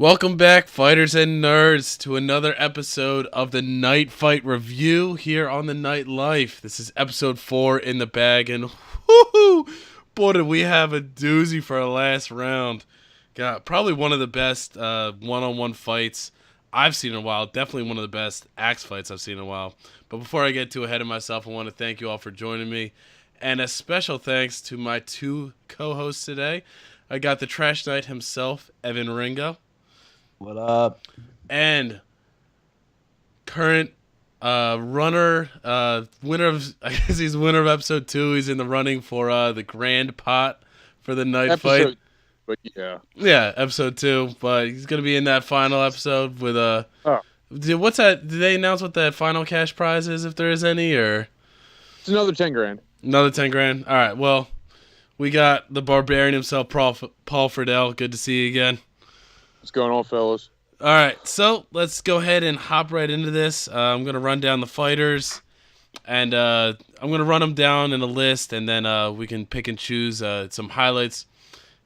Welcome back, fighters and nerds, to another episode of the Night Fight Review here on the Night Life. This is episode 4 in the bag, and whoo, boy, did we have a doozy for our last round. God, probably one of the best one-on-one fights I've seen in a while. Definitely one of the best axe fights I've seen in a while. But before I get too ahead of myself, I want to thank you all for joining me. And a special thanks to my two co-hosts today. I got the Trash Knight himself, Evan Ringo. What up? And current winner of, I guess he's winner of episode 2. He's in the running for the grand pot for the night fight. But yeah, episode 2. But he's gonna be in that final episode with what's that? Did they announce what that final cash prize is, if there is any, or it's another 10 grand? Another 10 grand. All right. Well, we got the barbarian himself, Paul Friedel. Good to see you again. What's going on, fellas? All right, so let's go ahead and hop right into this. I'm going to run down the fighters, and I'm going to run them down in a list, and then we can pick and choose some highlights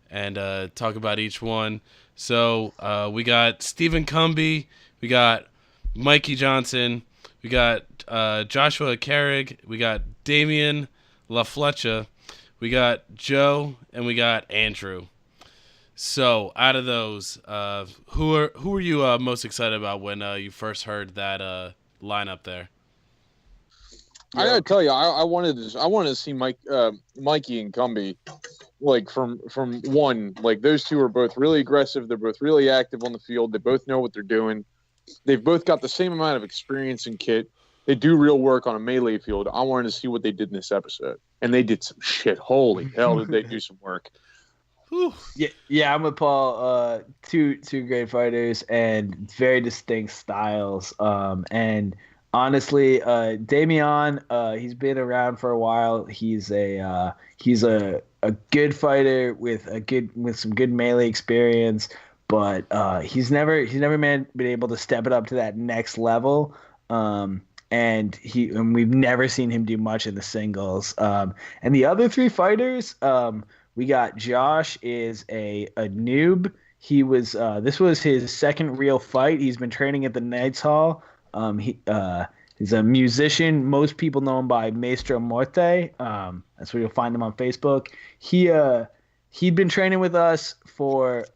and talk about each one. So we got Stephen Cumbie, we got Mikey Johnson, we got Joshua Carrig, we got Damien La Flecha, we got Joe, and we got Andrew. So, out of those, who are you most excited about when you first heard that lineup there? I gotta tell you, I wanted to see Mikey and Cumbie, like from one. Like, those two are both really aggressive. They're both really active on the field. They both know what they're doing. They've both got the same amount of experience and kit. They do real work on a melee field. I wanted to see what they did in this episode, and they did some shit. Holy hell, did they do some work? Yeah, I'm with Paul. Two great fighters and very distinct styles. And honestly, Damien, he's been around for a while. He's a good fighter with some good melee experience, but he's never been able to step it up to that next level. And we've never seen him do much in the singles. And the other three fighters, we got Josh is a noob. He was this was his second real fight. He's been training at the Knights Hall. He's a musician. Most people know him by Maestro Morte. That's where you'll find him on Facebook. He'd been training with us for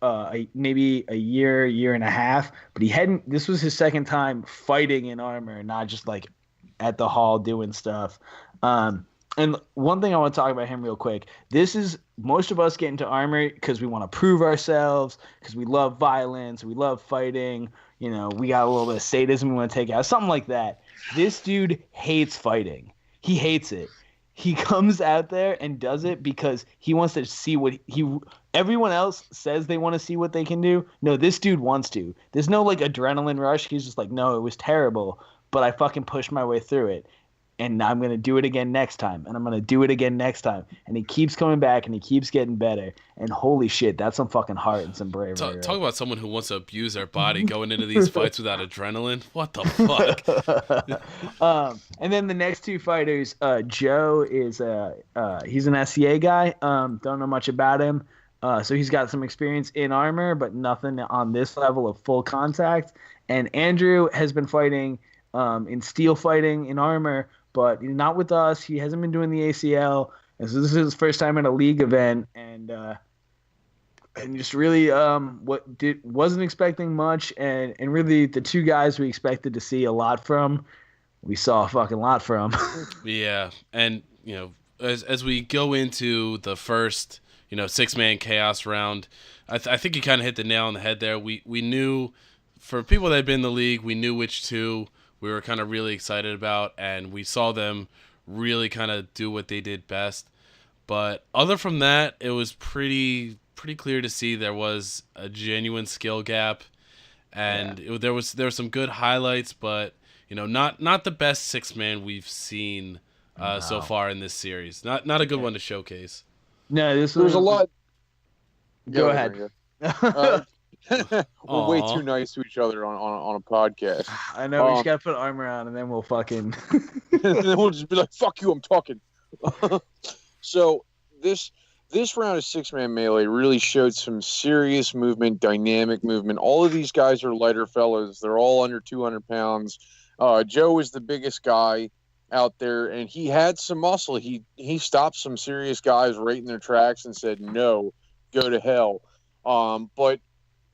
maybe a year and a half, but he hadn't. This was his second time fighting in armor, not just like at the hall doing stuff. And one thing I want to talk about him real quick. This is most of us get into armor because we want to prove ourselves, because we love violence, we love fighting. You know, we got a little bit of sadism we want to take out, something like that. This dude hates fighting. He hates it. He comes out there and does it because he wants to see everyone else says they want to see what they can do. No, this dude wants to. There's no like adrenaline rush. He's just like, no, it was terrible, but I fucking pushed my way through it. And I'm going to do it again next time. And I'm going to do it again next time. And he keeps coming back and he keeps getting better. And holy shit, that's some fucking heart and some bravery. Talk about someone who wants to abuse their body going into these fights without adrenaline. What the fuck? And then the next two fighters, Joe is he's an SCA guy. Don't know much about him. So he's got some experience in armor, but nothing on this level of full contact. And Andrew has been fighting in steel fighting in armor, but not with us. He hasn't been doing the ACL, and so this is his first time at a league event, and just really wasn't expecting much, and really the two guys we expected to see a lot from, we saw a fucking lot from. Yeah, and you know, as we go into the first 6-man chaos round, I think you kind of hit the nail on the head there. We knew, for people that had been in the league, we knew which two we were kind of really excited about, and we saw them really kind of do what they did best. But other from that, it was pretty clear to see there was a genuine skill gap, and there were some good highlights, but not the best 6-man we've seen so far in this series. Not a good one to showcase. No, there's a lot. Go ahead. We're way too nice to each other on a podcast. I know, we just gotta put armor on and then we'll fucking and then we'll just be like, fuck you, I'm talking. So this this round of six-man melee really showed some serious movement, dynamic movement. All of these guys are lighter fellows. They're all under 200 pounds. Joe was the biggest guy out there, and he had some muscle. He stopped some serious guys right in their tracks and said, no, go to hell. But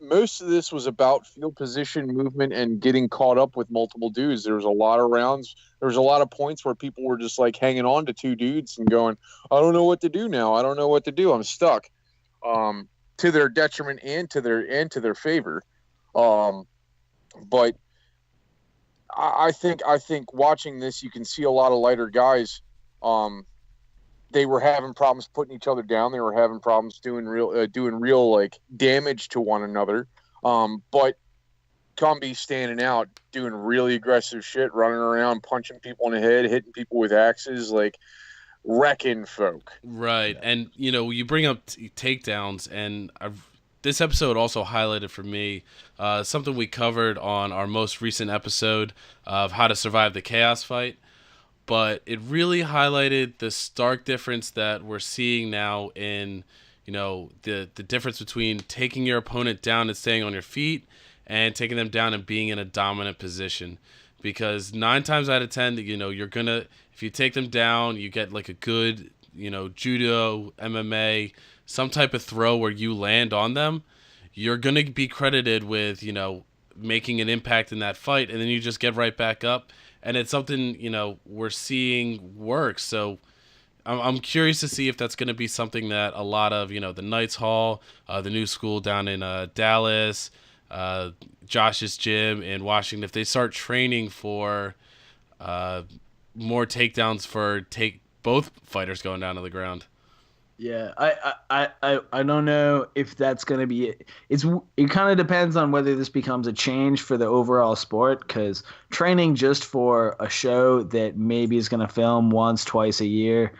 most of this was about field position movement and getting caught up with multiple dudes. There was a lot of rounds. There was a lot of points where people were just like hanging on to two dudes and going, I don't know what to do now. I don't know what to do. I'm stuck. To their detriment and to their favor. But I think watching this, you can see a lot of lighter guys. They were having problems putting each other down. They were having problems doing real like damage to one another. But Combi standing out, doing really aggressive shit, running around, punching people in the head, hitting people with axes, like wrecking folk. Right, and you bring up takedowns, and this episode also highlighted for me something we covered on our most recent episode of How to Survive the Chaos Fight. But it really highlighted the stark difference that we're seeing now in, the difference between taking your opponent down and staying on your feet and taking them down and being in a dominant position. Because 9 times out of 10, you're going to, if you take them down, you get like a good, judo, MMA, some type of throw where you land on them, you're going to be credited with, making an impact in that fight. And then you just get right back up. And it's something, we're seeing work. So I'm curious to see if that's going to be something that a lot of, the Knights Hall, the new school down in Dallas, Josh's gym in Washington, if they start training for more takedowns for both fighters going down to the ground. Yeah, I don't know if that's going to be it. It kind of depends on whether this becomes a change for the overall sport, because training just for a show that maybe is going to film once, twice a year,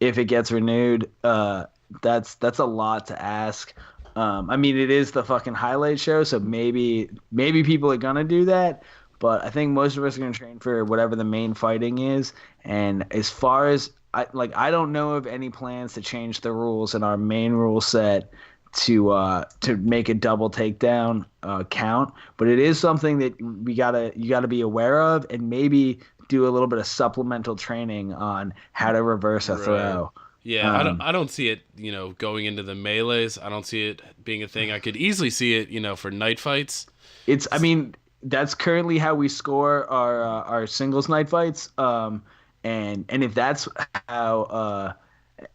if it gets renewed, that's a lot to ask. I mean, it is the fucking highlight show, so maybe people are going to do that, but I think most of us are going to train for whatever the main fighting is. And as far as I don't know of any plans to change the rules in our main rule set to make a double takedown count, but it is something that you gotta be aware of, and maybe do a little bit of supplemental training on how to reverse a throw. Yeah, I don't see it, going into the melees. I don't see it being a thing. I could easily see it, for night fights. I mean, that's currently how we score our singles night fights. And if that's how,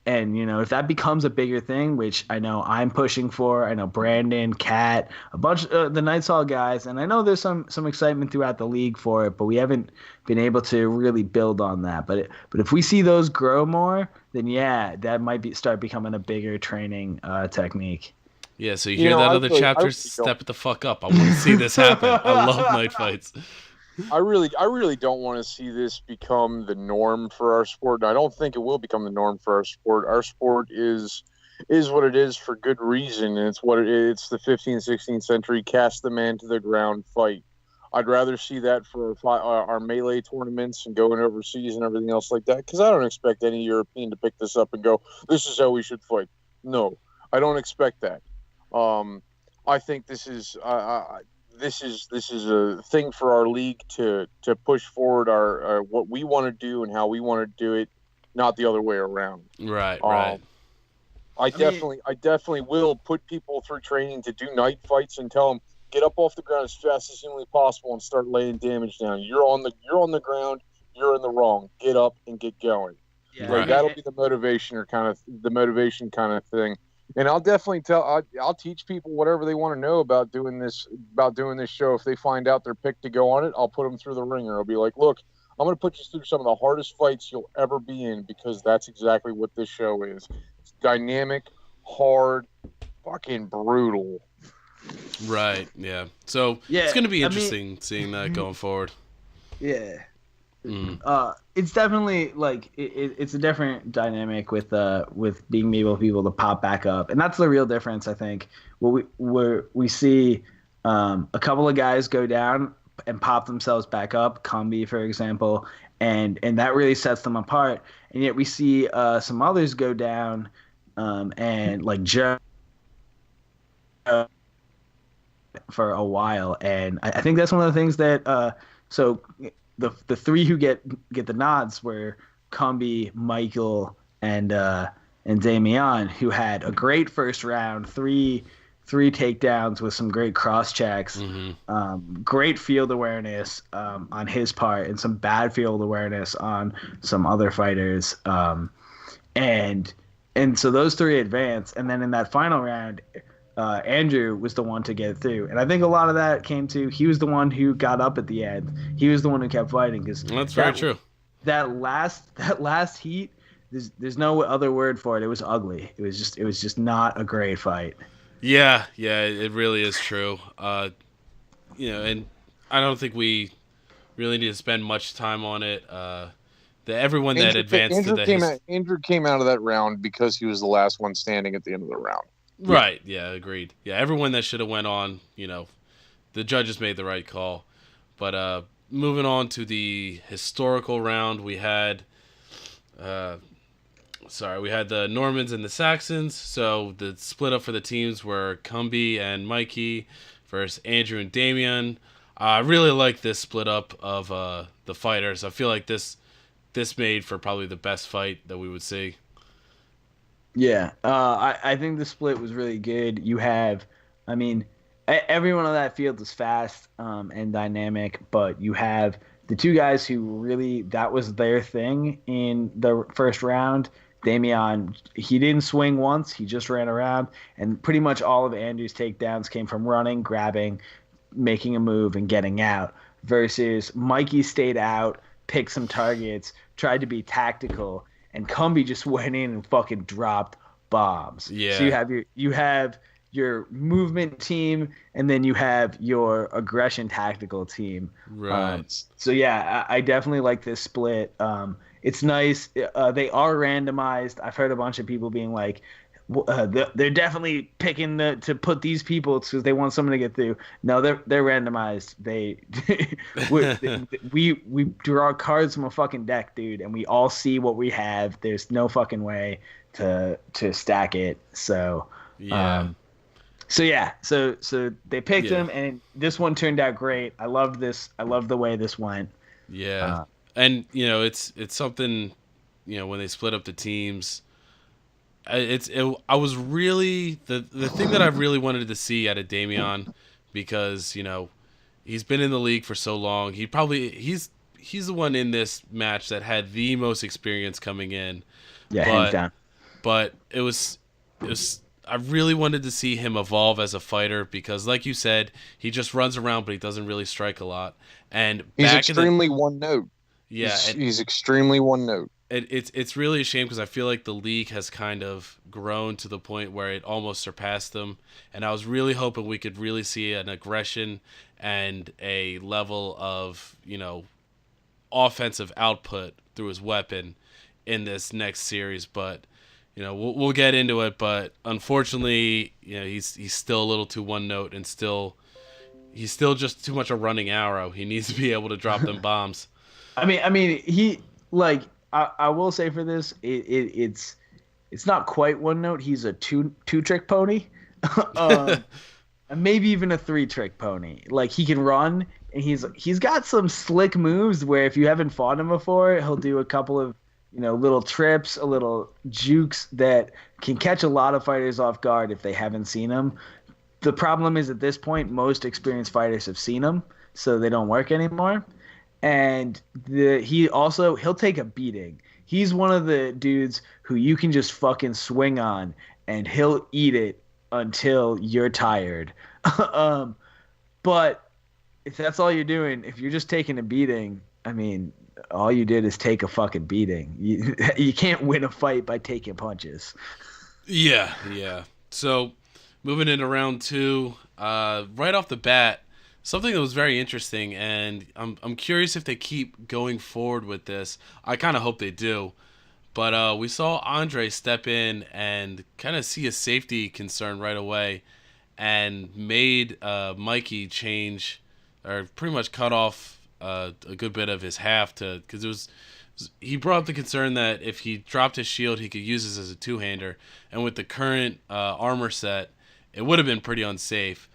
if that becomes a bigger thing, which I know I'm pushing for, I know Brandon, Kat, a bunch of the Knights Hall guys, and I know there's some excitement throughout the league for it, but we haven't been able to really build on that. But if we see those grow more, then yeah, that might start becoming a bigger training technique. Yeah, so you hear that other chapter, step it the fuck up. I want to see this happen. I love night fights. I really don't want to see this become the norm for our sport. And I don't think it will become the norm for our sport. Our sport is what it is for good reason, and it's the 15th, 16th century cast the man to the ground fight. I'd rather see that for our melee tournaments and going overseas and everything else like that, because I don't expect any European to pick this up and go, this is how we should fight. No, I don't expect that. I think this is a thing for our league to push forward our what we want to do and how we want to do it, not the other way around. Right, right. I definitely will put people through training to do night fights and tell them, get up off the ground as fast as humanly possible and start laying damage down. You're on the ground. You're in the wrong. Get up and get going. Yeah, right. That'll be the motivation kind of thing. And I'll definitely I'll teach people whatever they want to know about doing this show. If they find out they're picked to go on it, I'll put them through the ringer. I'll be like, look, I'm going to put you through some of the hardest fights you'll ever be in, because that's exactly what this show is. It's dynamic, hard, fucking brutal. Right. Yeah. So it's going to be interesting seeing that going forward. Yeah. It's definitely like it's a different dynamic with being able to pop back up, and that's the real difference. I think we see a couple of guys go down and pop themselves back up, Combi for example, and that really sets them apart. And yet we see some others go down, and like Joe for a while, and I think that's one of the things that so the three who get the nods were Comby, Michael, and Damien, who had a great first round, three takedowns with some great cross checks, great field awareness on his part, and some bad field awareness on some other fighters, and so those three advanced, and then in that final round, Andrew was the one to get through, and I think a lot of that came to he was the one who got up at the end. He was the one who kept fighting because that's very true. That last heat, there's no other word for it. It was ugly. It was just not a great fight. Yeah, it really is true. And I don't think we really need to spend much time on it. Everyone that advanced to the Andrew came out of that round because he was the last one standing at the end of the round. Right. Yeah, agreed. Yeah, everyone that should have went on, the judges made the right call. But moving on to the historical round, we had the Normans and the Saxons. So the split up for the teams were Comby and Mikey versus Andrew and Damien. I really like this split up of the fighters. I feel like this made for probably the best fight that we would see. Yeah, I think the split was really good. You have, I mean, everyone on that field is fast and dynamic, but you have the two guys who really, that was their thing in the first round. Damien, he didn't swing once. He just ran around, and pretty much all of Andrew's takedowns came from running, grabbing, making a move, and getting out, versus Mikey stayed out, picked some targets, tried to be tactical, and Comby just went in and fucking dropped bombs. Yeah. So you have your movement team, and then you have your aggression tactical team. Right. So yeah, I definitely like this split. It's nice. They are randomized. I've heard a bunch of people being like, they're definitely picking to put these people because they want someone to get through. No, they're randomized. We draw cards from a fucking deck, dude, and we all see what we have. There's no fucking way to stack it. So yeah. So they picked him, and this one turned out great. I loved this. I love the way this went. Yeah, and it's something. When they split up the teams. I was really the thing that I really wanted to see out of Damien, because he's been in the league for so long. He's the one in this match that had the most experience coming in. Yeah, hands down. But it was I really wanted to see him evolve as a fighter, because like you said, he just runs around but he doesn't really strike a lot. And he's extremely one note. Yeah, he's extremely one note. It's really a shame, because I feel like the league has kind of grown to the point where it almost surpassed them, and I was really hoping we could really see an aggression and a level of offensive output through his weapon in this next series. But we'll get into it. But unfortunately, he's still a little too one note, and he's still just too much a running arrow. He needs to be able to drop them bombs. I mean, he like. I will say for this, it's not quite one note. He's a two trick pony, and maybe even a 3-trick pony. Like, he can run, and he's got some slick moves where if you haven't fought him before, he'll do a couple of little trips, a little jukes that can catch a lot of fighters off guard if they haven't seen him. The problem is, at this point, most experienced fighters have seen him, so they don't work anymore. And he'll take a beating. He's one of the dudes who you can just fucking swing on, and he'll eat it until you're tired. But if that's all you're doing, if you're just taking a beating, I mean, all you did is take a fucking beating. You can't win a fight by taking punches. Yeah. So moving into round 2, right off the bat, something that was very interesting, and I'm curious if they keep going forward with this. I kind of hope they do. But we saw Andre step in and kind of see a safety concern right away, and made Mikey change, or pretty much cut off a good bit of his half because he brought up the concern that if he dropped his shield, he could use this as a two-hander, and with the current armor set, it would have been pretty unsafe.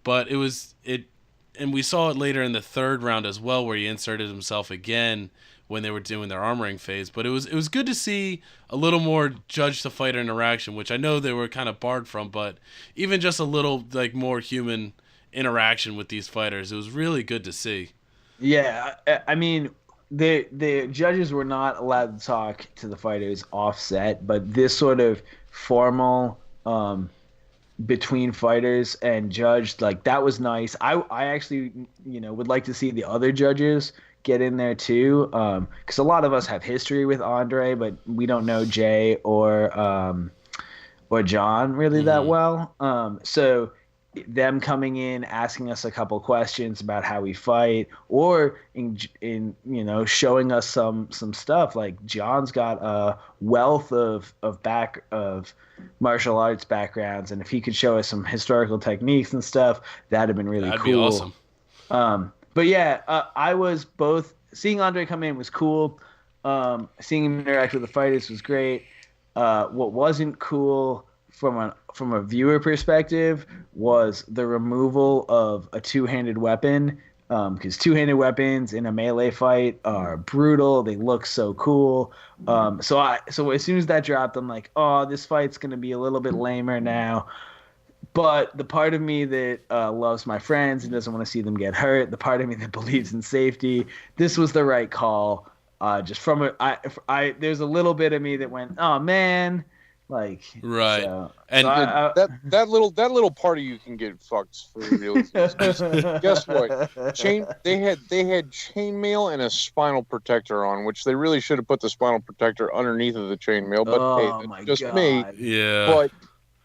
But and we saw it later in the third round as well, where he inserted himself again when they were doing their armoring phase. But it was good to see a little more judge to fighter interaction, which I know they were kind of barred from, but even just a little like more human interaction with these fighters, it was really good to see. Yeah, I mean, the judges were not allowed to talk to the fighters offset, but this sort of formal between fighters and judged, like, that was nice. I actually, would like to see the other judges get in there too, because a lot of us have history with Andre, but we don't know Jay or John really that well. So them coming in, asking us a couple questions about how we fight, or in showing us some stuff. Like, John's got a wealth of martial arts backgrounds, and if he could show us some historical techniques and stuff, that'd have been really That'd cool. Be awesome. But yeah, I was both seeing Andre come in was cool. Seeing him interact with the fighters was great. What wasn't cool from a viewer perspective was the removal of a two-handed weapon, because two-handed weapons in a melee fight are brutal. They look so cool. So as soon as that dropped, I'm like, oh, this fight's gonna be a little bit lamer now. But the part of me that loves my friends and doesn't want to see them get hurt, the part of me that believes in safety, this was the right call. Just from there's a little bit of me that went, oh man. Like, right, so, and that little part of you can get fucked for real. Guess what? They had chainmail and a spinal protector on, which they really should have put the spinal protector underneath of the chainmail. But hey, that's just God. Me. Yeah. But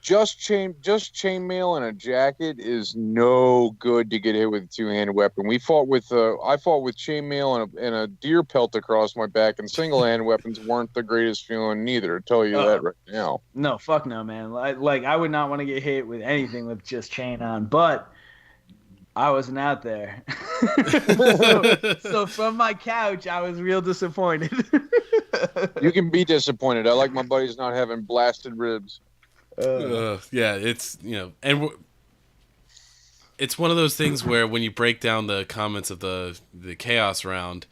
just chainmail and a jacket is no good to get hit with a two-handed weapon. I fought with chainmail and a deer pelt across my back, and single-handed weapons weren't the greatest feeling neither. I'll tell you that right now. No, fuck no, man. Like I would not want to get hit with anything with just chain on, but I wasn't out there. so from my couch, I was real disappointed. You can be disappointed. I like my buddies not having blasted ribs. Yeah, it's and it's one of those things where when you break down the comments of the chaos round,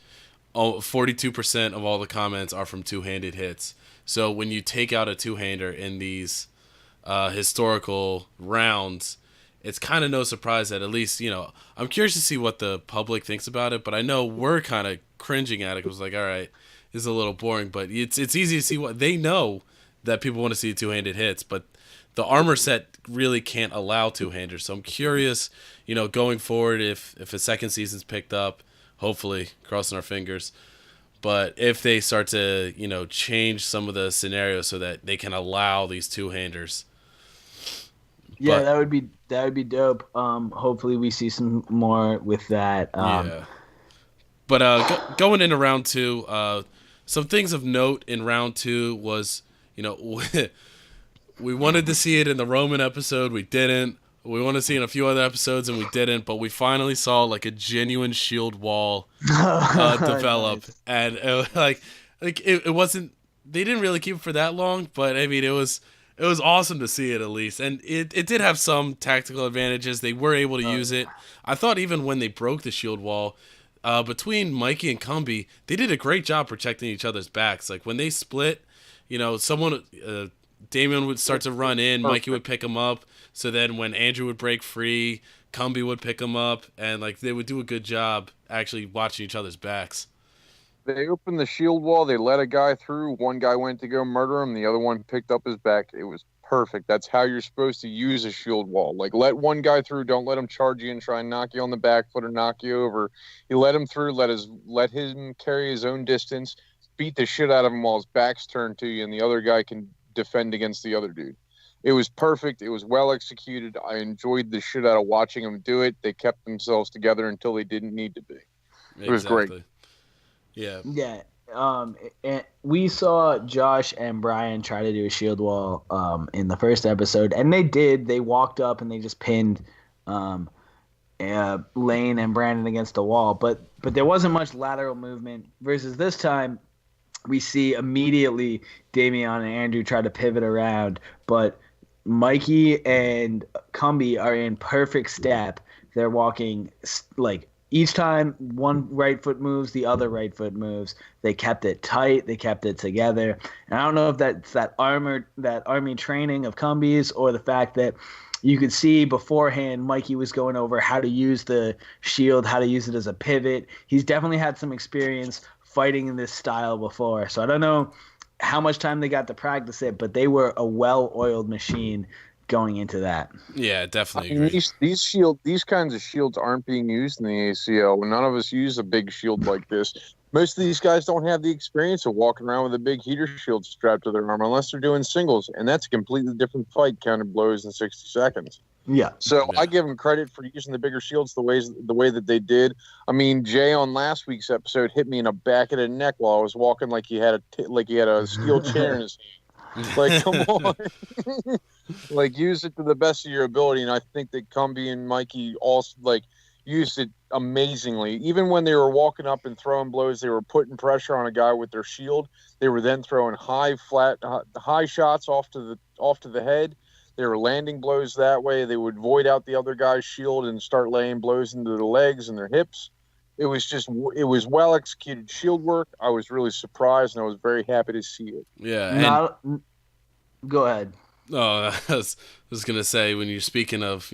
42% of all the comments are from two-handed hits. So when you take out a two-hander in these historical rounds, it's kind of no surprise that at least I'm curious to see what the public thinks about it. But I know we're kind of cringing at it. It was like, all right, this is a little boring, but it's easy to see what they know that people want to see two-handed hits, but the armor set really can't allow two-handers. So I'm curious, going forward, if a second season's picked up, hopefully, crossing our fingers, but if they start to, change some of the scenarios so that they can allow these two-handers. Yeah, that would be dope. Hopefully we see some more with that. Yeah. But going into round two, some things of note in round two was, we wanted to see it in the Roman episode. We didn't. We want to see it in a few other episodes, and we didn't. But we finally saw like a genuine shield wall develop, nice. And it wasn't. They didn't really keep it for that long, but I mean, it was awesome to see it at least, and it did have some tactical advantages. They were able to use it. I thought even when they broke the shield wall, between Mikey and Cumby, they did a great job protecting each other's backs. Like when they split, someone. Damien would start to run in, Mikey would pick him up, so then when Andrew would break free, Cumby would pick him up, and they would do a good job actually watching each other's backs. They opened the shield wall, they let a guy through, one guy went to go murder him, the other one picked up his back. It was perfect. That's how you're supposed to use a shield wall. Like, let one guy through, don't let him charge you and try and knock you on the back foot or knock you over. You let him through, let him carry his own distance, beat the shit out of him while his back's turned to you, and the other guy can defend against the other dude. It was perfect. It was well executed. I enjoyed the shit out of watching them do it. They kept themselves together until they didn't need to be. It was great. Yeah. Yeah. And we saw Josh and Brian try to do a shield wall in the first episode, and they did. They walked up and they just pinned Lane and Brandon against the wall, but there wasn't much lateral movement. Versus this time, we see immediately Damien and Andrew try to pivot around, but Mikey and Cumby are in perfect step. They're walking like each time one right foot moves, the other right foot moves. They kept it tight. They kept it together. And I don't know if that's that army training of Cumby's or the fact that you could see beforehand Mikey was going over how to use the shield, how to use it as a pivot. He's definitely had some experience fighting in this style before. So I don't know how much time they got to practice it, but they were a well-oiled machine going into that. Yeah, definitely agree. These kinds of shields aren't being used in the ACL. None of us use a big shield like this. Most of these guys don't have the experience of walking around with a big heater shield strapped to their arm unless they're doing singles, and that's a completely different fight, counting blows in 60 seconds. Yeah. So I give them credit for using the bigger shields the way that they did. I mean, Jay on last week's episode hit me in the back of the neck while I was walking like he had a steel chair in his hand. Like, come on. Like, use it to the best of your ability, and I think that Cumby and Mikey also used it amazingly. Even when they were walking up and throwing blows, they were putting pressure on a guy with their shield. They were then throwing high shots off to the head. They were landing blows that way. They would void out the other guy's shield and start laying blows into the legs and their hips. It was well executed shield work. I was really surprised, and I was very happy to see it. Yeah. Go ahead. Oh, I was gonna say, when you're speaking of,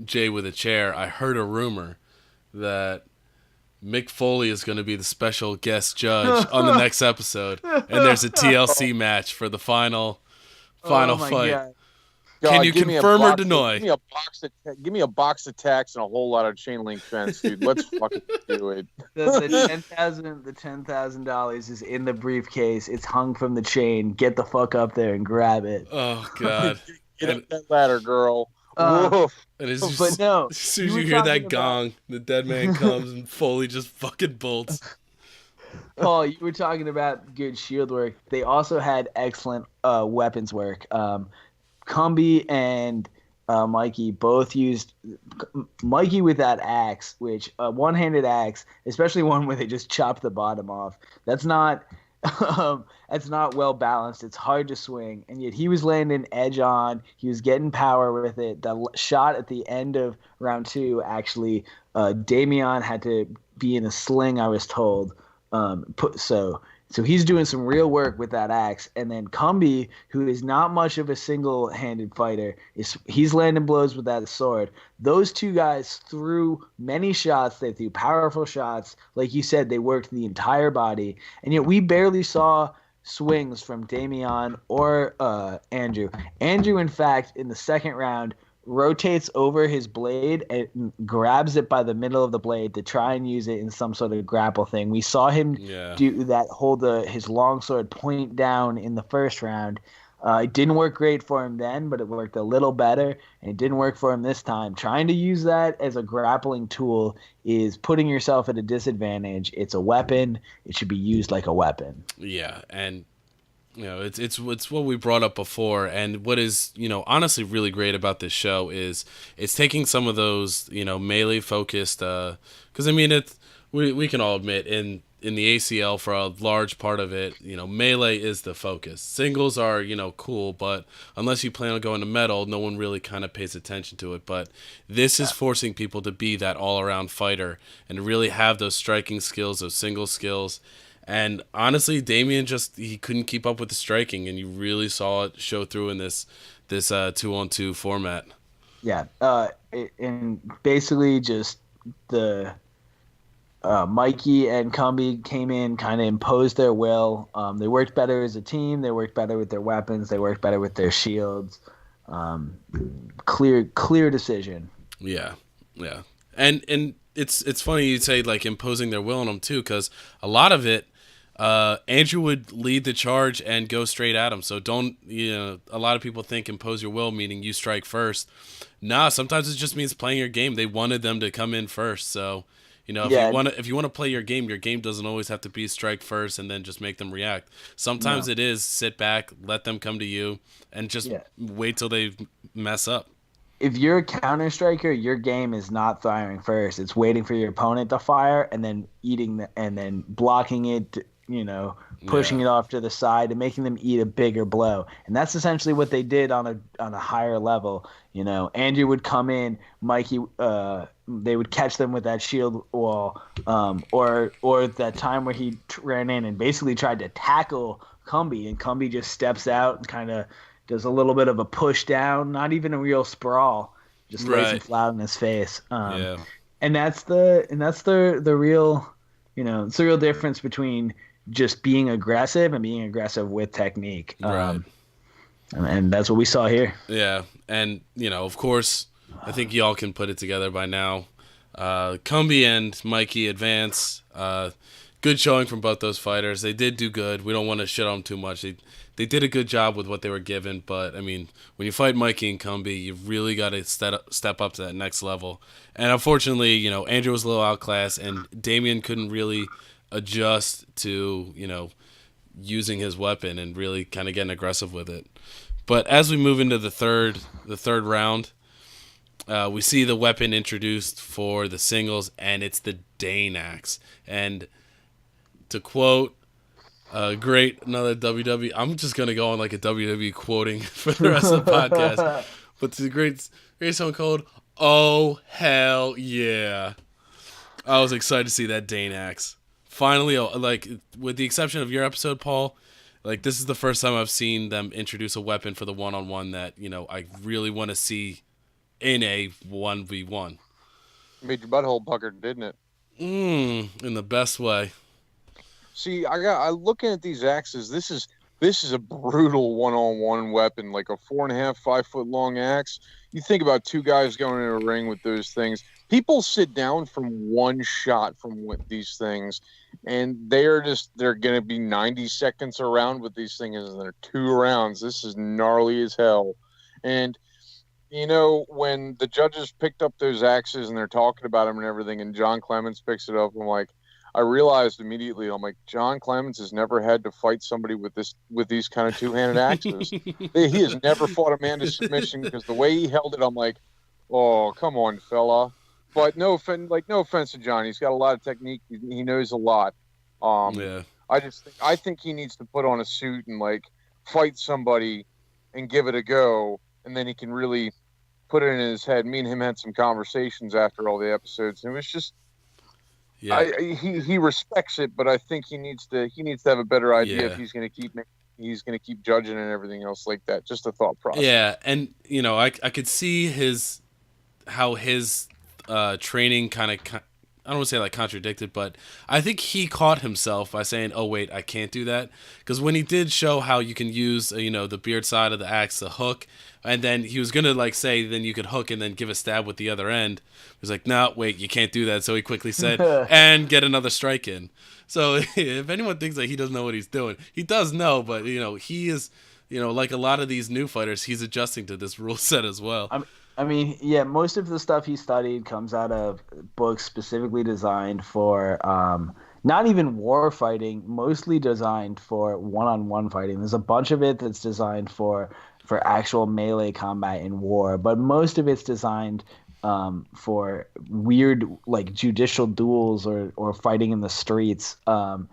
Jay with a chair, I heard a rumor that Mick Foley is going to be the special guest judge on the next episode, and there's a TLC match for the final fight. God. Can you confirm or deny? Give me a box of tacks and a whole lot of chain link fence, dude. Let's fucking do it. The $10,000 is in the briefcase. It's hung from the chain. Get the fuck up there and grab it. Oh God! Get up that ladder, girl. And it's just, but no, as soon as you hear that gong, the dead man comes and Foley just fucking bolts. Paul, you were talking about good shield work. They also had excellent weapons work. Cumby and Mikey both used Mikey with that axe, which one-handed axe, especially one where they just chop the bottom off. That's not well balanced. It's hard to swing, and yet he was landing edge on. He was getting power with it. The shot at the end of round 2, actually, Damien had to be in a sling, I was told. So he's doing some real work with that axe. And then Cumby, who is not much of a single-handed fighter, he's landing blows with that sword. Those two guys threw many shots. They threw powerful shots. Like you said, they worked the entire body. And yet we barely saw swings from Damien or Andrew. Andrew, in fact, in the second round, rotates over his blade and grabs it by the middle of the blade to try and use it in some sort of grapple thing. We saw him do that, hold his longsword point down in the first round. It didn't work great for him then, but it worked a little better, and it didn't work for him this time. Trying to use that as a grappling tool is putting yourself at a disadvantage. It's a weapon. It should be used like a weapon. Yeah, and it's what we brought up before, and what is, honestly really great about this show is it's taking some of those, melee focused, because I mean, we can all admit in the ACL for a large part of it, melee is the focus. Singles are, cool, but unless you plan on going to metal, no one really kind of pays attention to it. But this is forcing people to be that all-around fighter and really have those striking skills, those single skills. And honestly, Damien he couldn't keep up with the striking, and you really saw it show through in this 2-on-2 format. Yeah, and basically just the Mikey and Cumby came in, kind of imposed their will. They worked better as a team. They worked better with their weapons. They worked better with their shields. Clear decision. Yeah. And it's funny you say like imposing their will on them too, because a lot of it, Andrew would lead the charge and go straight at him. So don't, a lot of people think impose your will meaning you strike first. Nah, sometimes it just means playing your game. They wanted them to come in first. So, if you want to play your game doesn't always have to be strike first and then just make them react. Sometimes it is sit back, let them come to you, and just wait till they mess up. if you're a counter striker, your game is not firing first. It's waiting for your opponent to fire and then and then blocking it, pushing it off to the side and making them eat a bigger blow. And that's essentially what they did on a higher level. Andrew would come in, Mikey, they would catch them with that shield wall, or that time where he ran in and basically tried to tackle Cumby, and Cumby just steps out and kind of does a little bit of a push down, not even a real sprawl, just lays him flat on his face. And that's the real, it's the real difference between just being aggressive and being aggressive with technique. And that's what we saw here. Yeah, and of course, I think y'all can put it together by now. Cumby and Mikey advance. Good showing from both those fighters. They did do good. We don't want to shit on them too much. They did a good job with what they were given, but I mean, when you fight Mikey and Cumby, you really got to step up to that next level. And unfortunately, Andrew was a little outclassed, and Damien couldn't really adjust to using his weapon and really kind of getting aggressive with it. But as we move into the third round, we see the weapon introduced for the singles, and it's the Dane axe. And to quote another WWE, I'm just gonna go on like a WWE quoting for the rest of the podcast. But the great song called "Oh Hell Yeah." I was excited to see that Dane axe. Finally, like with the exception of your episode, Paul, like this is the first time I've seen them introduce a weapon for the one-on-one that I really want to see in a 1v1. Made your butthole puckered, didn't it? In the best way. See, I looking at these axes. This is a brutal one-on-one weapon, like a 4.5, 5 foot long axe. You think about two guys going in a ring with those things. People sit down from one shot from these things, and they're going to be 90 seconds around with these things, and they're 2 rounds. This is gnarly as hell. And when the judges picked up those axes and they're talking about them and everything, and John Clemens picks it up, I realized immediately, John Clemens has never had to fight somebody with these kind of two-handed axes. He has never fought a man to submission, because the way he held it, I'm like, oh, come on, fella. But no offense to John. He's got a lot of technique. He knows a lot. I think he needs to put on a suit and fight somebody and give it a go, and then he can really put it in his head. Me and him had some conversations after all the episodes, and it was just. Yeah. He respects it, but I think he needs to have a better idea if he's going to keep judging and everything else like that. Just a thought process. Yeah, and I could see how his training kind of, I don't want to say contradicted, but I think he caught himself by saying, "Oh wait, I can't do that," because when he did show how you can use the beard side of the axe to hook, and then he was gonna say then you could hook and then give a stab with the other end. He was like, "No, wait, you can't do that." So he quickly said, "And get another strike in." So if anyone thinks he doesn't know what he's doing, he does know, but he is, like a lot of these new fighters, he's adjusting to this rule set as well. I mean, most of the stuff he studied comes out of books specifically designed for not even war fighting, mostly designed for one-on-one fighting. There's a bunch of it that's designed for actual melee combat in war, but most of it's designed for weird judicial duels or fighting in the streets. And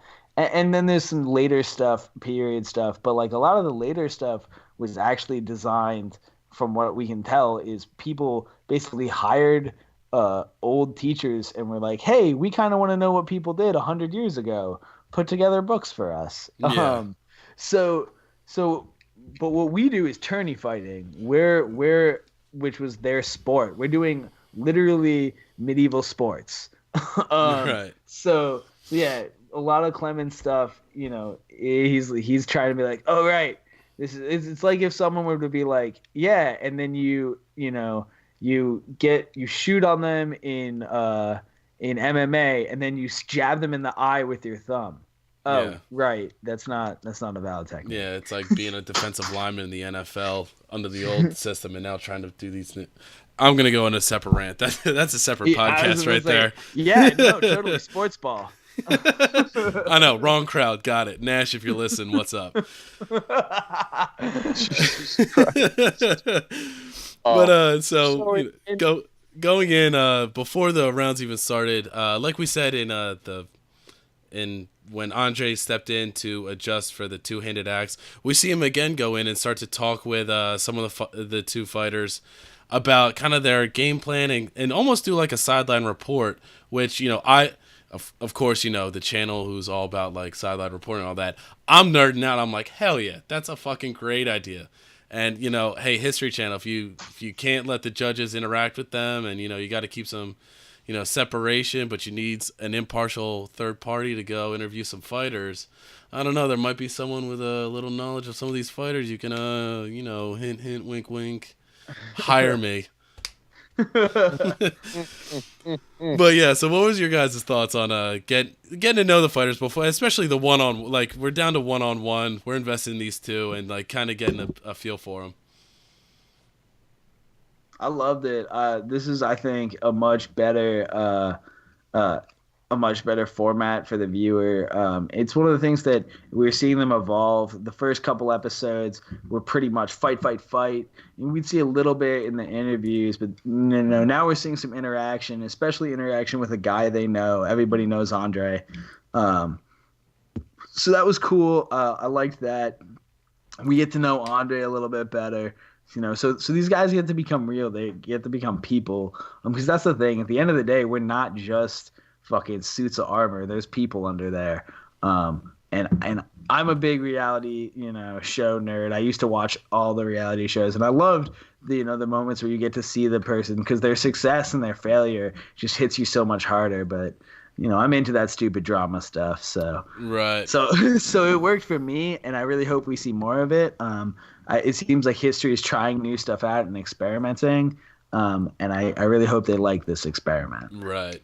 then there's some later stuff, period stuff, but a lot of the later stuff was actually designed, from what we can tell, is people basically hired old teachers and were like, "Hey, we kind of want to know what people did 100 years ago. Put together books for us." Yeah. But what we do is tourney fighting, which was their sport. We're doing literally medieval sports. Right. So yeah, a lot of Clemens stuff. He's trying to be like, "Oh right." It's like if someone were to be like, yeah, and then you shoot on them in MMA, and then you jab them in the eye with your thumb. Oh, yeah. Right. That's not a valid technique. Yeah, it's like being a defensive lineman in the NFL under the old system, and now trying to do these. I'm gonna go on a separate rant. That's a separate podcast right there. Yeah, no, totally sports ball. I know, wrong crowd. Got it. Nash, if you're listening, what's up? But So going in before the rounds even started, like we said in when Andre stepped in to adjust for the two-handed axe, we see him again go in and start to talk with some of the two fighters about kind of their game plan and almost do like a sideline report, which of course, the channel who's all about like sideline reporting and all that. I'm nerding out. I'm like, hell yeah, that's a fucking great idea. And hey, History Channel, if you can't let the judges interact with them, and you got to keep some separation, but you need an impartial third party to go interview some fighters. I don't know. There might be someone with a little knowledge of some of these fighters. You can, hint, hint, wink, wink, hire me. But yeah, so what was your guys' thoughts on getting to know the fighters before, especially the one-on, like we're down to one-on-one, we're investing in these two and like kind of getting a feel for them. I loved it. This is, I think, a much better format for the viewer. It's one of the things that we're seeing them evolve. The first couple episodes were pretty much fight, fight, fight. And we'd see a little bit in the interviews, but no, now we're seeing some interaction, especially interaction with a guy they know. Everybody knows Andre. So that was cool. I liked that. We get to know Andre a little bit better. So these guys get to become real. They get to become people. Because that's the thing. At the end of the day, we're not just fucking suits of armor. There's people under there. And I'm a big reality, show nerd. I used to watch all the reality shows, and I loved the moments where you get to see the person, because their success and their failure just hits you so much harder. But I'm into that stupid drama stuff. So right. So it worked for me, and I really hope we see more of it. It seems like history is trying new stuff out and experimenting, and I really hope they like this experiment. Right.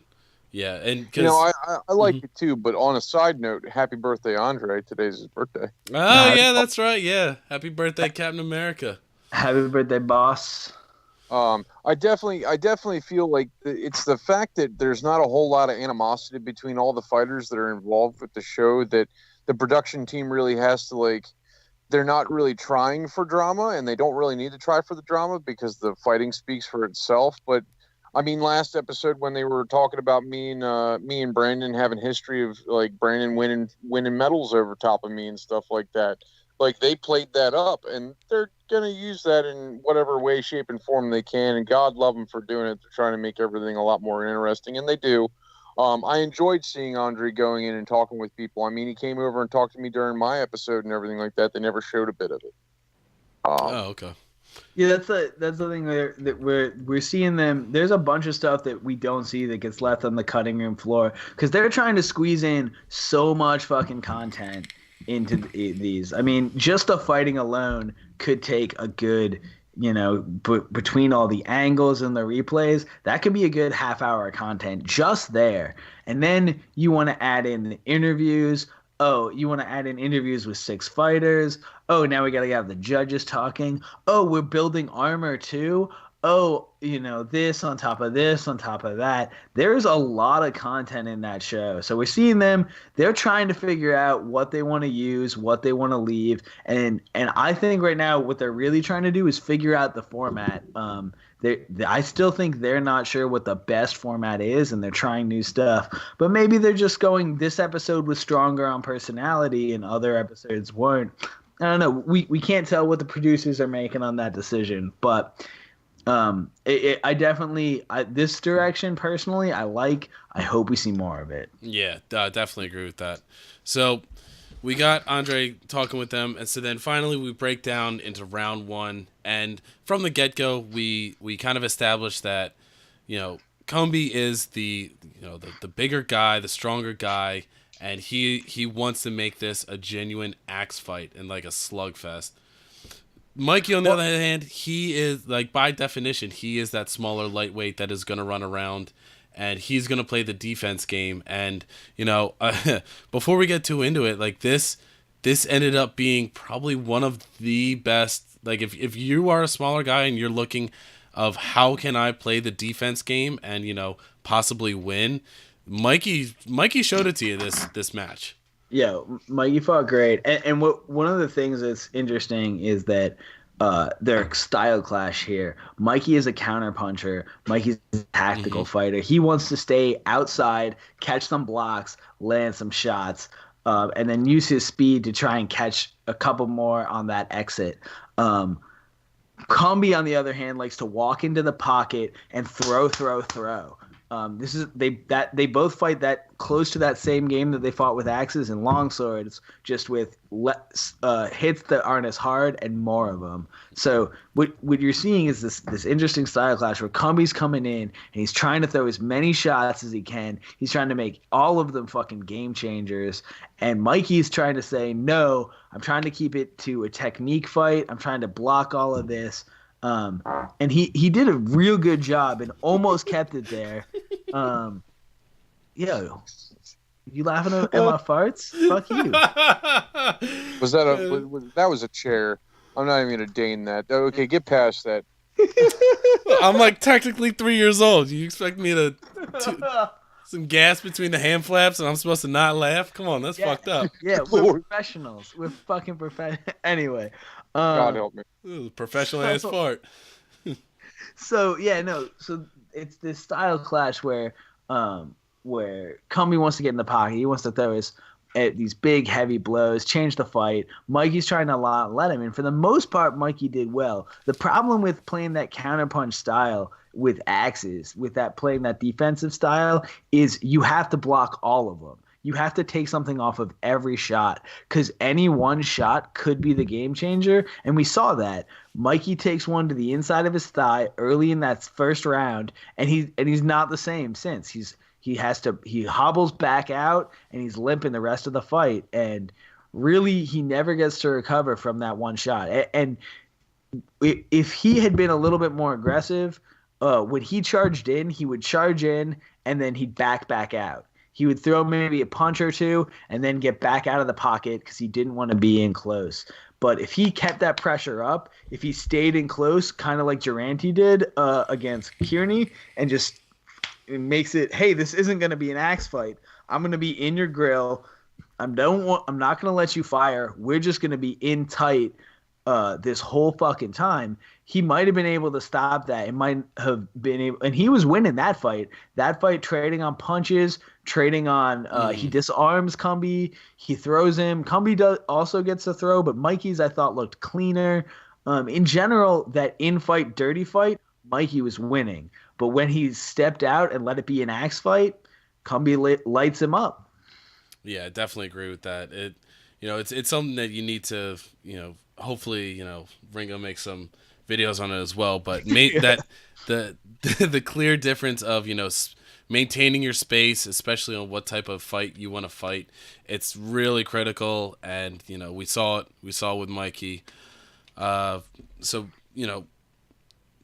Yeah, and I like it too. But on a side note, happy birthday, Andre! Today's his birthday. Oh yeah, that's right. Yeah, happy birthday, Captain America. Happy birthday, boss. I definitely feel like it's the fact that there's not a whole lot of animosity between all the fighters that are involved with the show, that the production team really has to like. They're not really trying for drama, and they don't really need to try for the drama because the fighting speaks for itself. But I mean, last episode when they were talking about me and Brandon having history of like Brandon winning medals over top of me and stuff like that, like they played that up, and they're gonna use that in whatever way, shape, and form they can. And God love them for doing it. They're trying to make everything a lot more interesting, and they do. I enjoyed seeing Andre going in and talking with people. I mean, he came over and talked to me during my episode and everything like that. They never showed a bit of it. Okay. Yeah, that's the thing that we're seeing them. There's a bunch of stuff that we don't see that gets left on the cutting room floor because they're trying to squeeze in so much fucking content into these. I mean, just the fighting alone could take a good, between all the angles and the replays, that could be a good half hour of content just there. And then you want to add in the interviews. Oh, you want to add in interviews with 6 fighters. Oh, now we got to have the judges talking. Oh, we're building armor too. Oh, this on top of this on top of that. There's a lot of content in that show. So we're seeing them. They're trying to figure out what they want to use, what they want to leave. And I think right now what they're really trying to do is figure out the format. I still think they're not sure what the best format is, and they're trying new stuff. But maybe they're just going, this episode was stronger on personality and other episodes weren't. I don't know. We can't tell what the producers are making on that decision. But I definitely this direction personally I like. I hope we see more of it. Yeah, definitely agree with that. So we got Andre talking with them, and so then finally we break down into round 1, and from the get-go we kind of established that Combi is the bigger guy, the stronger guy, and he wants to make this a genuine axe fight and like a slugfest. Mikey, on the other hand, he is, like, by definition, he is that smaller lightweight that is going to run around, and he's going to play the defense game. And, before we get too into it, like, this ended up being probably one of the best. Like, if you are a smaller guy and you're looking of how can I play the defense game and, possibly win, Mikey showed it to you this match. Yeah, Mikey fought great. And one of the things that's interesting is that their style clash here. Mikey is a counter puncher. Mikey's a tactical fighter. He wants to stay outside, catch some blocks, land some shots, and then use his speed to try and catch a couple more on that exit. Combi, on the other hand, likes to walk into the pocket and throw. They both fight that close to that same game that they fought with axes and longswords, just with hits that aren't as hard and more of them. So what you're seeing is this interesting style clash where Combi's coming in and he's trying to throw as many shots as he can. He's trying to make all of them fucking game changers, and Mikey's trying to say, no, I'm trying to keep it to a technique fight. I'm trying to block all of this. And he did a real good job and almost kept it there. Yo, you laughing at my farts? Fuck you. Was that that was a chair? I'm not even gonna deign that. Okay, get past that. I'm like technically 3 years old. You expect me to some gas between the hand flaps and I'm supposed to not laugh? Come on, that's fucked up. Yeah, we're professionals. We're fucking professionals. Anyway. God help me. Ooh, professional ass fart. So it's this style clash where Comey wants to get in the pocket. He wants to throw these big heavy blows, change the fight. Mikey's trying to let him in. For the most part, Mikey did well. The problem with playing that counterpunch style with axes, playing that defensive style, is you have to block all of them. You have to take something off of every shot because any one shot could be the game changer. And we saw that. Mikey takes one to the inside of his thigh early in that first round, and he's not the same since. He hobbles back out and he's limping the rest of the fight. And really, he never gets to recover from that one shot. And if he had been a little bit more aggressive, when he charged in, he would charge in and then he'd back out. He would throw maybe a punch or two and then get back out of the pocket because he didn't want to be in close. But if he kept that pressure up, if he stayed in close, kind of like Durante did against Kearney, and just makes it, hey, this isn't going to be an axe fight. I'm going to be in your grill. I'm not going to let you fire. We're just going to be in tight this whole fucking time. He might have been able to stop that. It might have been able, and he was winning that fight. That fight, trading on punches, trading on. He disarms Cumby. He throws him. Cumby also gets a throw, but Mikey's I thought looked cleaner. In general, that in-fight, dirty fight, Mikey was winning. But when he stepped out and let it be an axe fight, Cumby lights him up. Yeah, I definitely agree with that. It's something that you need to, hopefully, Ringo makes some videos on it as well. But that the clear difference of maintaining your space, especially on what type of fight you want to fight, it's really critical. And we saw it with Mikey. So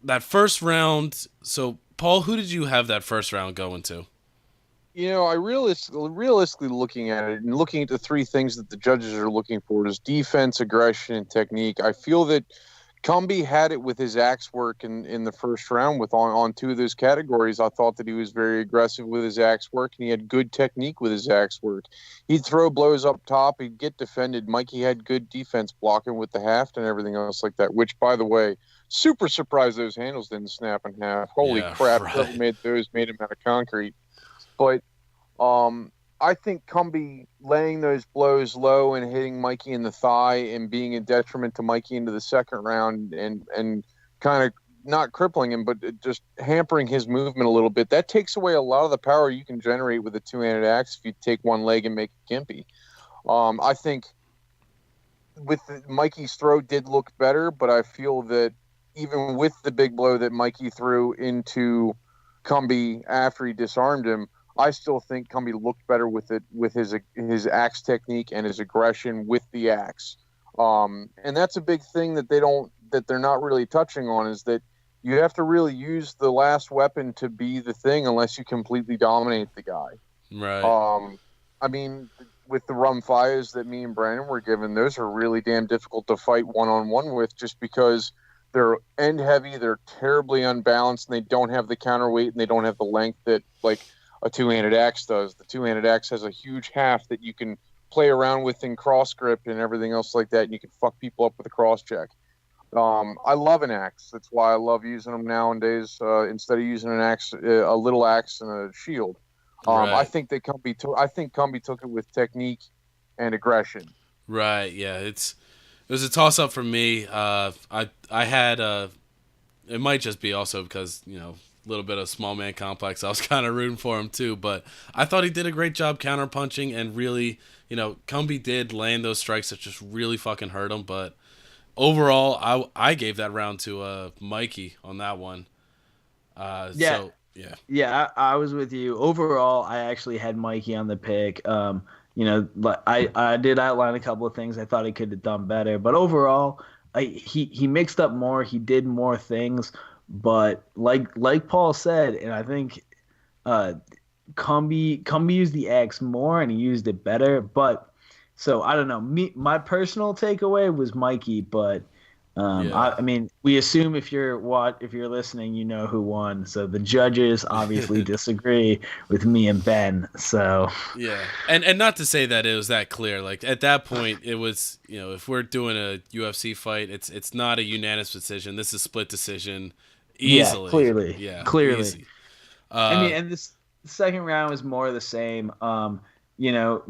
that first round. So Paul, who did you have that first round going to? I realistically looking at it and looking at the three things that the judges are looking for is defense, aggression, and technique. I feel that Cumby had it with his axe work in the first round on two of those categories. I thought that he was very aggressive with his axe work, and he had good technique with his axe work. He'd throw blows up top. He'd get defended. Mikey had good defense blocking with the haft and everything else like that, which, by the way, super surprised those handles didn't snap in half. Holy crap, right. Whoever made those made him out of concrete. But I think Cumby laying those blows low and hitting Mikey in the thigh and being a detriment to Mikey into the second round and kind of not crippling him, but just hampering his movement a little bit, that takes away a lot of the power you can generate with a two-handed axe if you take one leg and make it gimpy. I think with Mikey's throw did look better, but I feel that even with the big blow that Mikey threw into Cumby after he disarmed him, I still think Cumby looked better with it, with his axe technique and his aggression with the axe. And that's a big thing that they're not really touching on, is that you have to really use the last weapon to be the thing unless you completely dominate the guy. Right. I mean, with the rum fires that me and Brandon were given, those are really damn difficult to fight one-on-one with, just because they're end heavy, they're terribly unbalanced, and they don't have the counterweight and they don't have the length that like a two-handed axe does. The two-handed axe has a huge haft that you can play around with in cross grip and everything else like that, and you can fuck people up with a cross check. I love an axe. That's why I love using them nowadays. Instead of using an axe, a little axe and a shield. I Right. think I think Cumbie took it with technique and aggression. Right. Yeah. It was a toss up for me. I had it might just be also because a little bit of small man complex. I was kind of rooting for him too, but I thought he did a great job counter punching and really, Cumbie did land those strikes that just really fucking hurt him. But overall, I gave that round to Mikey on that one. Yeah, So yeah, yeah, I was with you. Overall, I actually had Mikey on the pick. But I did outline a couple of things I thought he could have done better. But overall, he mixed up more. He did more things. But like Paul said, and I think uh, Cumby used the X more and he used it better. But so I don't know. My personal takeaway was Mikey, but yeah. I mean, we assume if you're listening, you know who won. So the judges obviously disagree with me and Ben. So Yeah, and not to say that it was that clear. Like at that point, it was if we're doing a UFC fight, it's not a unanimous decision. This is split decision, yeah, easily. clearly, Yeah, clearly. easy. I mean, Uh, and this second round was more of the same. You know,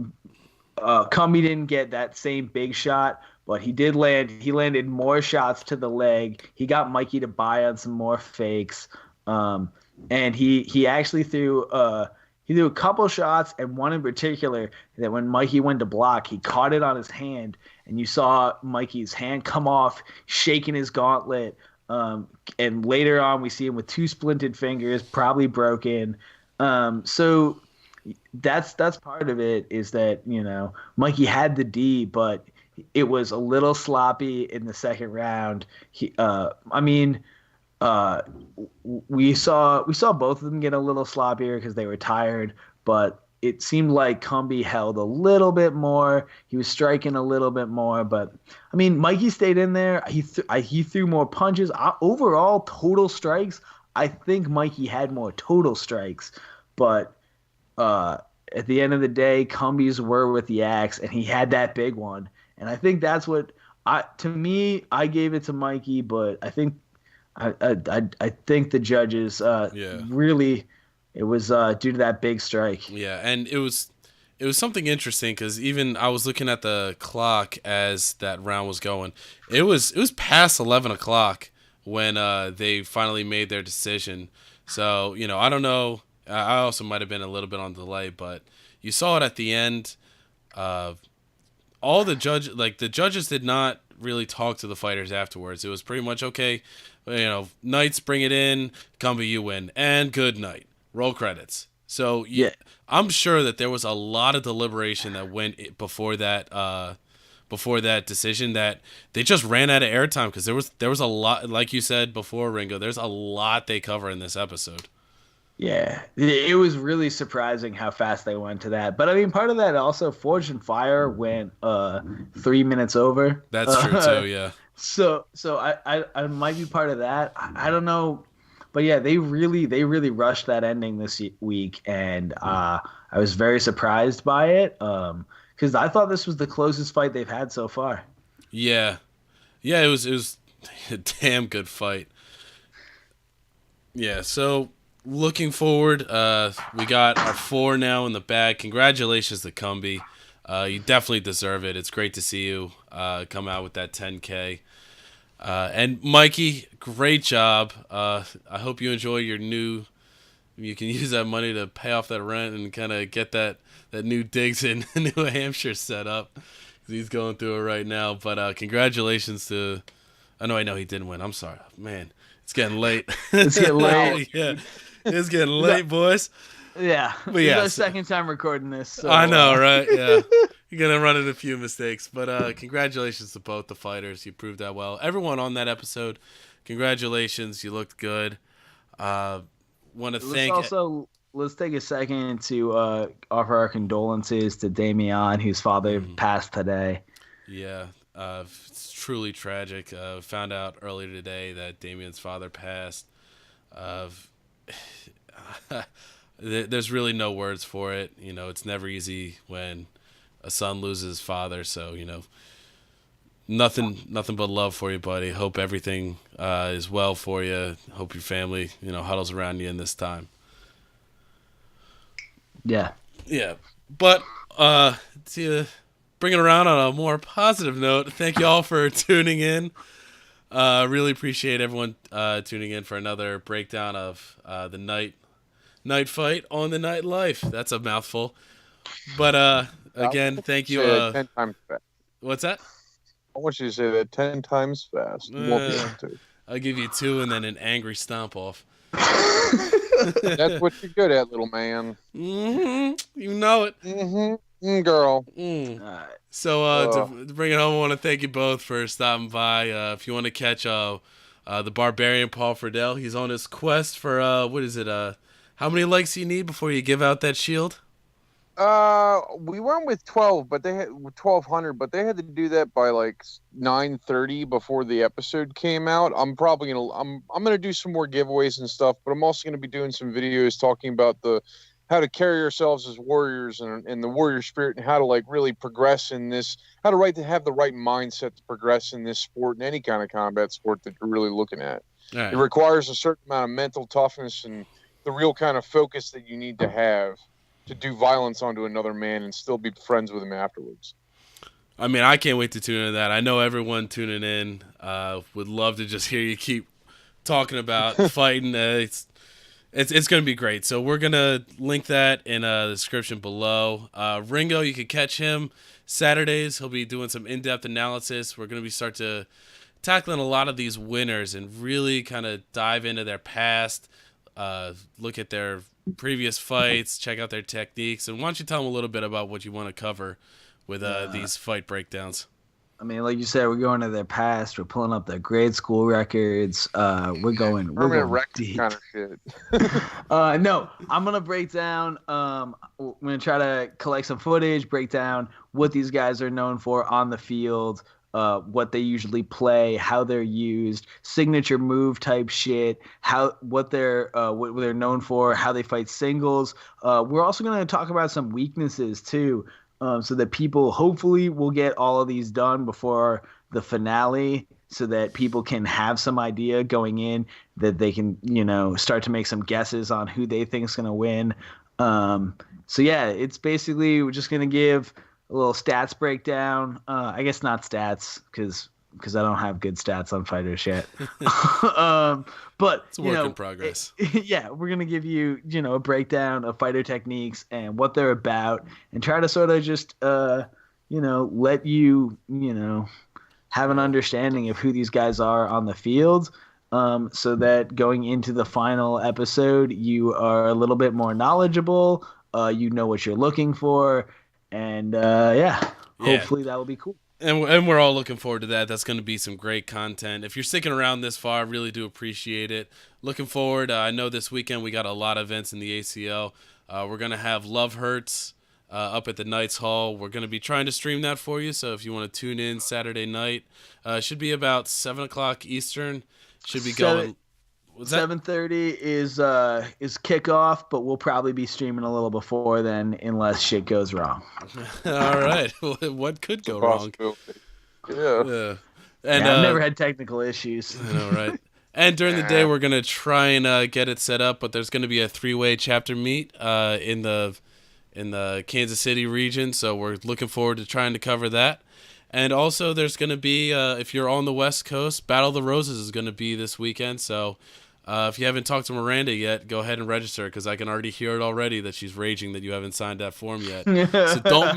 Cumby didn't get that same big shot, but he did land. He landed more shots to the leg. He got Mikey to buy on some more fakes, and he actually threw a couple shots, and one in particular that when Mikey went to block, he caught it on his hand, and you saw Mikey's hand come off, shaking his gauntlet. And later on, we see him with two splinted fingers, probably broken. So that's part of it is that Mikey had the D, but it was a little sloppy in the second round. I mean, uh, we saw both of them get a little sloppier because they were tired, but it seemed like Cumby held a little bit more. He was striking a little bit more, but I mean, Mikey stayed in there. He threw more punches. Overall, total strikes. I think Mikey had more total strikes, but uh, at the end of the day, Cumbies were with the axe, and he had that big one. And I think that's what to me, I gave it to Mikey, but I think the judges yeah, really it was due to that big strike. yeah, and it was something interesting because even I was looking at the clock as that round was going. It was past 11 o'clock when they finally made their decision. So I don't know. I also might have been a little bit on delay, but you saw it at the end. Uh, all the judges did not really talk to the fighters afterwards. It was pretty much okay. Knights bring it in, Cumby you win, and good night. Roll credits. So Yeah, I'm sure that there was a lot of deliberation that went before that decision that they just ran out of airtime because there was a lot, like you said before, Ringo. There's a lot they cover in this episode. yeah. It was really surprising how fast they went to that. But I mean, part of that also, Forged and Fire went 3 minutes over. That's true too. Yeah. So I might be part of that. I don't know, but yeah, they really rushed that ending this week, and I was very surprised by it. Because I thought this was the closest fight they've had so far. Yeah. Yeah. It was a damn good fight. Yeah. So looking forward, we got our 4 now in the bag. Congratulations to Cumby. You definitely deserve it. It's great to see you come out with that 10K. And Mikey, great job. I hope you enjoy your new. You can use that money to pay off that rent and kind of get that new digs in New Hampshire set up. He's going through it right now. But congratulations to. I know he didn't win. I'm sorry, man. It's getting late. It's getting late. Yeah, it's getting late, boys. Yeah, But this is yeah, our second time recording this. So, I know, right? Yeah. You're going to run into a few mistakes. But congratulations to both the fighters. You proved that well. Everyone on that episode, congratulations. You looked good. Want to thank... Let's take a second to offer our condolences to Damien, whose father passed today. Yeah. It's truly tragic. Found out earlier today that Damien's father passed. There's really no words for it. It's never easy when a son loses his father. So, Nothing but love for you, buddy. Hope everything is well for you. Hope your family, huddles around you in this time. Yeah. Yeah, but to bring it around on a more positive note, thank you all for tuning in. Really appreciate everyone tuning in for another breakdown of the night fight on the nightlife. That's a mouthful, but again, thank you. Say that 10 times fast. What's that? I want you to say that 10 times fast. You won't be able to. I'll give you 2 and then an angry stomp off. That's what you're good at, little man. Mm-hmm. You know it. Mm-hmm. Girl. Mm. So to bring it home, I want to thank you both for stopping by. If you want to catch the barbarian Paul Friedel, he's on his quest for what is it? How many likes you need before you give out that shield? We went with 12, but they had 1,200, but they had to do that by like 9:30 before the episode came out. I'm gonna do some more giveaways and stuff, but I'm also gonna be doing some videos talking about how to carry ourselves as warriors and the warrior spirit, and how to like really progress in this, how to have the right mindset to progress in this sport and any kind of combat sport that you're really looking at. Right. It requires a certain amount of mental toughness and the real kind of focus that you need to have to do violence onto another man and still be friends with him afterwards. I mean, I can't wait to tune into that. I know everyone tuning in would love to just hear you keep talking about fighting. It's going to be great. So we're going to link that in the description below. Ringo, you can catch him Saturdays. He'll be doing some in-depth analysis. We're going to start to tackling a lot of these winners and really kind of dive into their past, look at their previous fights, check out their techniques, and why don't you tell them a little bit about what you want to cover with these fight breakdowns? I mean, like you said, we're going to their past. We're pulling up their grade school records. We're going deep. Kind of shit. No, I'm gonna break down. I'm gonna try to collect some footage, break down what these guys are known for on the field. What they usually play, how they're used, signature move type shit, what they're known for, how they fight singles. We're also going to talk about some weaknesses too, so that people hopefully will get all of these done before the finale, so that people can have some idea going in, that they can start to make some guesses on who they think is going to win. So yeah, it's basically we're just going to give a little stats breakdown. I guess not stats because I don't have good stats on fighters yet. But it's a work in progress. Yeah, we're gonna give you a breakdown of fighter techniques and what they're about, and try to sort of just let you have an understanding of who these guys are on the field. So that going into the final episode, you are a little bit more knowledgeable. You know what you're looking for. And hopefully that will be cool. And we're all looking forward to that. That's going to be some great content. If you're sticking around this far, I really do appreciate it. Looking forward. I know this weekend we got a lot of events in the ACL. We're going to have Love Hurts up at the Knights Hall. We're going to be trying to stream that for you. So if you want to tune in Saturday night, should be about 7 o'clock Eastern. Should be going. 7:30 is kickoff, but we'll probably be streaming a little before then, unless shit goes wrong. All right, what could go wrong? Yeah. And I've never had technical issues. I know, right? And during the day, we're gonna try and get it set up, but there's gonna be a 3-way chapter meet in the Kansas City region, so we're looking forward to trying to cover that. And also, there's gonna be if you're on the West Coast, Battle of the Roses is gonna be this weekend, so. If you haven't talked to Miranda yet, go ahead and register, because I can already hear it already that she's raging that you haven't signed that form yet. So don't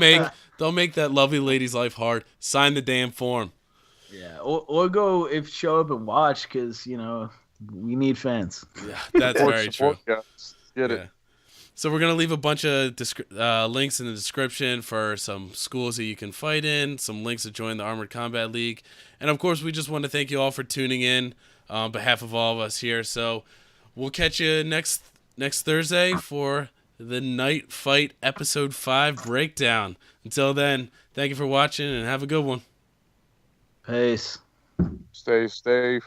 make that lovely lady's life hard. Sign the damn form. Yeah, or go show up and watch, because we need fans. Yeah, that's very true. Get it. So we're gonna leave a bunch of links in the description for some schools that you can fight in, some links to join the Armored Combat League, and of course we just want to thank you all for tuning in. On behalf of all of us here. So we'll catch you next Thursday for the Night Fight Episode 5 breakdown. Until then, thank you for watching and have a good one. Peace. Stay safe.